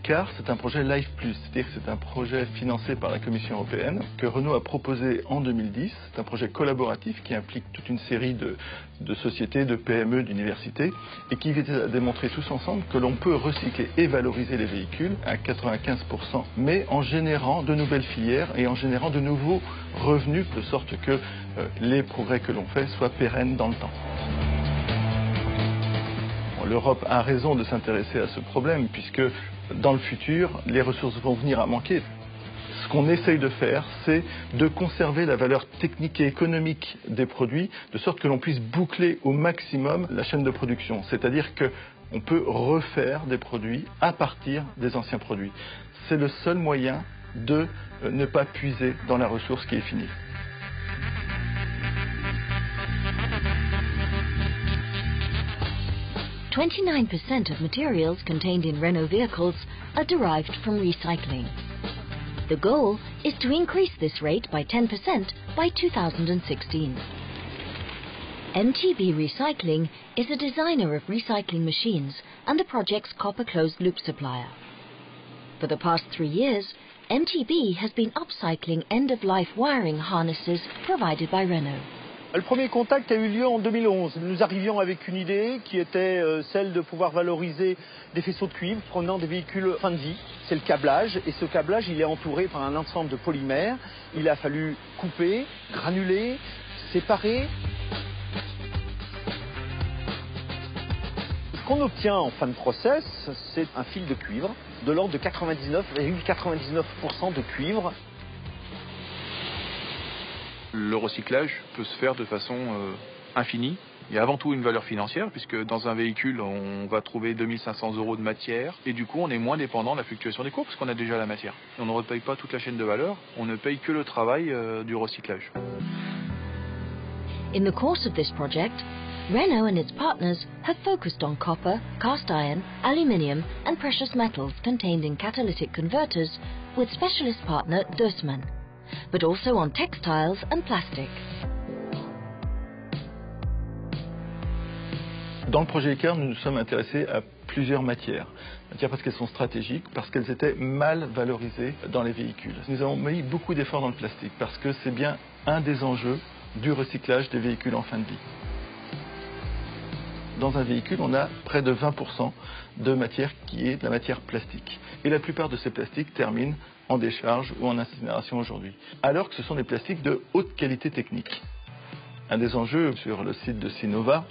Car, c'est un projet Life+, c'est-à-dire que c'est un projet financé par la Commission européenne que Renault a proposé en 2010. C'est un projet collaboratif qui implique toute une série de sociétés, de PME, d'universités et qui vise à démontrer tous ensemble que l'on peut recycler et valoriser les véhicules à 95%, mais en générant de nouvelles filières et en générant de nouveaux revenus, de sorte que les progrès que l'on fait soient pérennes dans le temps. L'Europe a raison de s'intéresser à ce problème puisque dans le futur, les ressources vont venir à manquer. Ce qu'on essaye de faire, c'est de conserver la valeur technique et économique des produits, de sorte que l'on puisse boucler au maximum la chaîne de production. C'est-à-dire qu'on peut refaire des produits à partir des anciens produits. C'est le seul moyen de ne pas puiser dans la ressource qui est finie. « 29% of materials contained in Renault vehicles are derived from recycling. The goal is to increase this rate by 10% by 2016. MTB Recycling is a designer of recycling machines and the project's copper closed-loop supplier. For the past 3 years, MTB has been upcycling end-of-life wiring harnesses provided by Renault. Le premier contact a eu lieu en 2011. Nous arrivions avec une idée qui était celle de pouvoir valoriser des faisceaux de cuivre provenant des véhicules fin de vie. C'est le câblage, et ce câblage il est entouré par un ensemble de polymères. Il a fallu couper, granuler, séparer. Ce qu'on obtient en fin de process, c'est un fil de cuivre de l'ordre de 99,99% de cuivre. Le recyclage peut se faire de façon infinie. Il y a avant tout une valeur financière, puisque dans un véhicule, on va trouver 2500 € de matière, et du coup, on est moins dépendant de la fluctuation des cours, parce qu'on a déjà la matière. Et on ne repaye pas toute la chaîne de valeur, on ne paye que le travail du recyclage. In the course of this project, Renault and its partners have focused on copper, cast iron, aluminium and precious metals contained in catalytic converters with specialist partner Dussmann, but also on textiles and plastic. Dans le projet Car, nous nous sommes intéressés à plusieurs matières. Parce qu'elles sont stratégiques, parce qu'elles étaient mal valorisées dans les véhicules. Nous avons mis beaucoup d'efforts dans le plastique, parce que c'est bien un des enjeux du recyclage des véhicules en fin de vie. Dans un véhicule, on a près de 20% de matière qui est de la matière plastique. Et la plupart de ces plastiques terminent en décharge ou en incinération aujourd'hui. Alors que ce sont des plastiques de haute qualité technique. Un des enjeux sur le site de Sinova,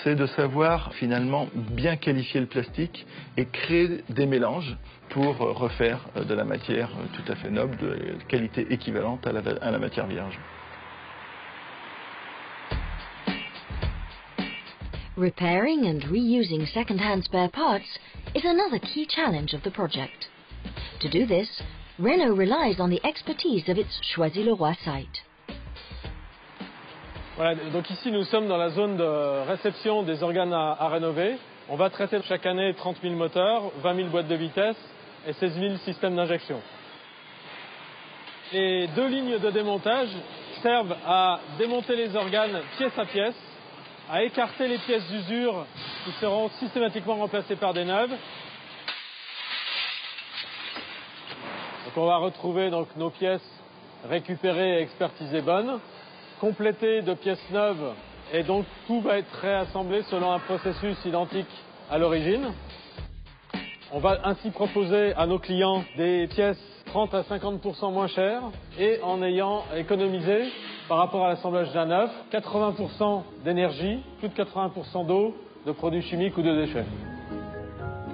c'est de savoir finalement bien qualifier le plastique et créer des mélanges pour refaire de la matière tout à fait noble, de qualité équivalente à la matière vierge. Repairing and reusing second-hand spare parts is another key challenge of the project. To do this, Renault relies on the expertise of its Choisy-le-Roi site. Voilà, donc ici nous sommes dans la zone de réception des organes à rénover. On va traiter chaque année 30 000 moteurs, 20 000 boîtes de vitesse et 16 000 systèmes d'injection. Les deux lignes de démontage servent à démonter les organes pièce à pièce, à écarter les pièces d'usure qui seront systématiquement remplacées par des neuves. Donc on va retrouver donc nos pièces récupérées et expertisées bonnes, complétées de pièces neuves, et donc tout va être réassemblé selon un processus identique à l'origine. On va ainsi proposer à nos clients des pièces 30 à 50% moins chères et en ayant économisé par rapport à l'assemblage d'un neuf 80% d'énergie, plus de 80% d'eau, de produits chimiques ou de déchets.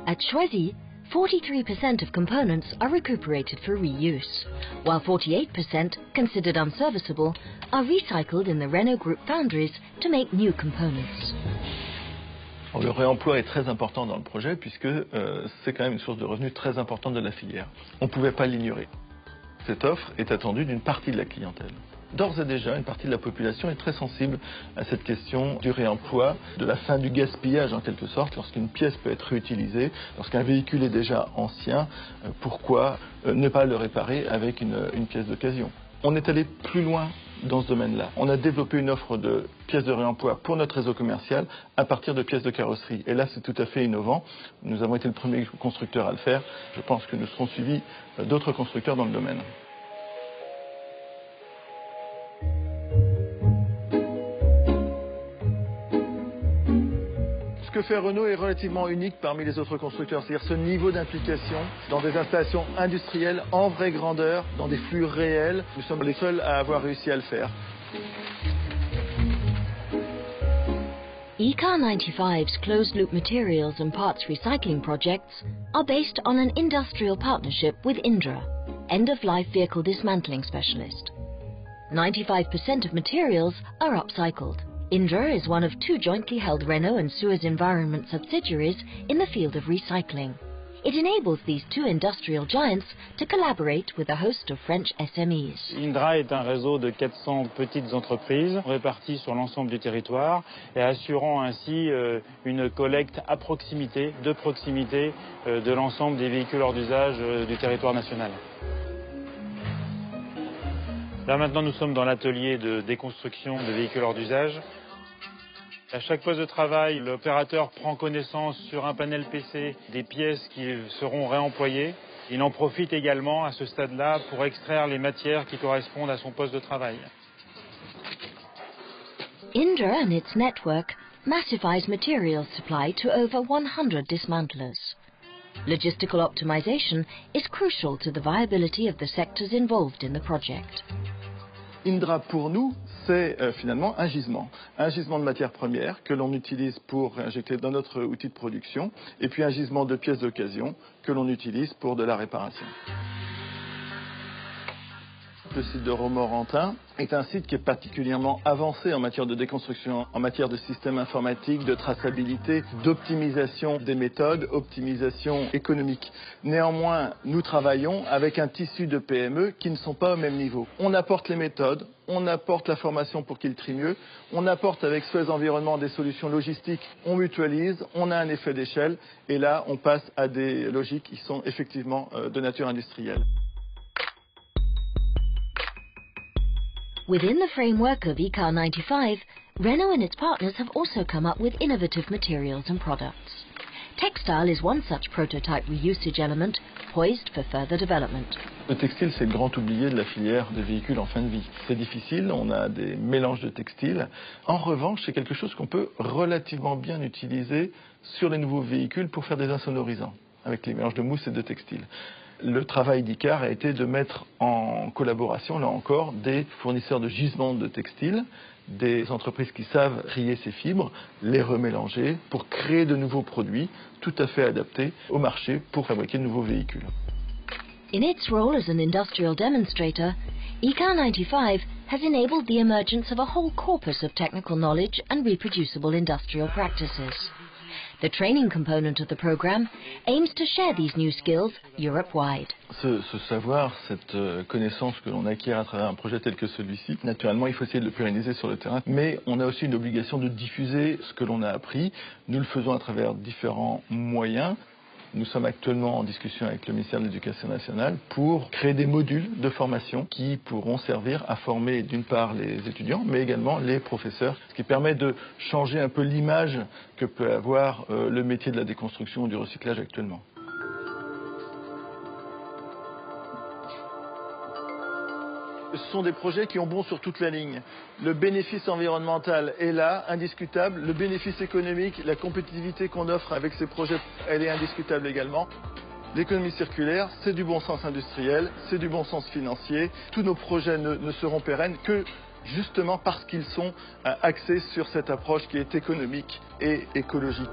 At Choisy, 43% of components are recuperated for reuse, while 48%, considered unserviceable, are recycled in the Renault Group foundries to make new components. Le réemploi est très important dans le projet puisque c'est quand même une source de revenus très importante de la filière. On ne pouvait pas l'ignorer. Cette offre est attendue d'une partie de la clientèle. D'ores et déjà, une partie de la population est très sensible à cette question du réemploi, de la fin du gaspillage en quelque sorte, lorsqu'une pièce peut être réutilisée, lorsqu'un véhicule est déjà ancien, pourquoi ne pas le réparer avec une pièce d'occasion? On est allé plus loin dans ce domaine-là. On a développé une offre de pièces de réemploi pour notre réseau commercial à partir de pièces de carrosserie. Et là, c'est tout à fait innovant. Nous avons été le premier constructeur à le faire. Je pense que nous serons suivis d'autres constructeurs dans le domaine. Ce que fait Renault est relativement unique parmi les autres constructeurs, c'est-à-dire ce niveau d'implication dans des installations industrielles en vraie grandeur, dans des flux réels. Nous sommes les seuls à avoir réussi à le faire. eCar 95's closed-loop materials and parts recycling projects are based on an industrial partnership with Indra, end-of-life vehicle dismantling specialist. 95% of materials are upcycled. Indra is one of 2 jointly held Renault and Suez Environment subsidiaries in the field of recycling. It enables these 2 industrial giants to collaborate with a host of French SMEs. Indra est un réseau de 400 petites entreprises réparties sur l'ensemble du territoire et assurant ainsi une collecte à proximité, de l'ensemble des véhicules hors d'usage du territoire national. Là maintenant nous sommes dans l'atelier de déconstruction de véhicules hors d'usage. À chaque poste de travail, l'opérateur prend connaissance sur un panel PC des pièces qui seront réemployées. Il en profite également à ce stade-là pour extraire les matières qui correspondent à son poste de travail. Indra and its network massifies materials supply to over 100 dismantlers. Logistical optimization is crucial to the viability of the sectors involved in the project. Indra, pour nous, c'est finalement un gisement de matières premières que l'on utilise pour réinjecter dans notre outil de production, et puis un gisement de pièces d'occasion que l'on utilise pour de la réparation. Le site de Romorantin est un site qui est particulièrement avancé en matière de déconstruction, en matière de systèmes informatiques, de traçabilité, d'optimisation des méthodes, optimisation économique. Néanmoins, nous travaillons avec un tissu de PME qui ne sont pas au même niveau. On apporte les méthodes, on apporte la formation pour qu'ils trient mieux, on apporte avec Suez Environnement des solutions logistiques, on mutualise, on a un effet d'échelle, et là, on passe à des logiques qui sont effectivement de nature industrielle. Within the framework of eCar 95, Renault and its partners have also come up with innovative materials and products. Textile is one such prototype reusage element poised for further development. Le textile, c'est le grand oublié de la filière des véhicules en fin de vie. C'est difficile, on a des mélanges de textiles. En revanche, c'est quelque chose qu'on peut relativement bien utiliser sur les nouveaux véhicules pour faire des insonorisants, avec les mélanges de mousse et de textile. Le travail d'ICAR a été de mettre en collaboration, là encore, des fournisseurs de gisements de textiles, des entreprises qui savent trier ces fibres, les remélanger pour créer de nouveaux produits tout à fait adaptés au marché pour fabriquer de nouveaux véhicules. In its role as an industrial demonstrator, eCar 95 has enabled the emergence of a whole corpus of technical knowledge and reproducible industrial practices. The training component of the program aims to share these new skills Europe-wide. Ce savoir, cette connaissance que l'on acquiert à travers un projet tel que celui-ci, naturellement, il faut essayer de le pérenniser sur le terrain, mais on a aussi une obligation de diffuser ce que l'on a appris. Nous le faisons à travers différents moyens. Nous sommes actuellement en discussion avec le ministère de l'Éducation nationale pour créer des modules de formation qui pourront servir à former d'une part les étudiants, mais également les professeurs, ce qui permet de changer un peu l'image que peut avoir le métier de la déconstruction ou du recyclage actuellement. Ce sont des projets qui ont bon sur toute la ligne. Le bénéfice environnemental est là, indiscutable. Le bénéfice économique, la compétitivité qu'on offre avec ces projets, elle est indiscutable également. L'économie circulaire, c'est du bon sens industriel, c'est du bon sens financier. Tous nos projets ne seront pérennes que justement parce qu'ils sont axés sur cette approche qui est économique et écologique.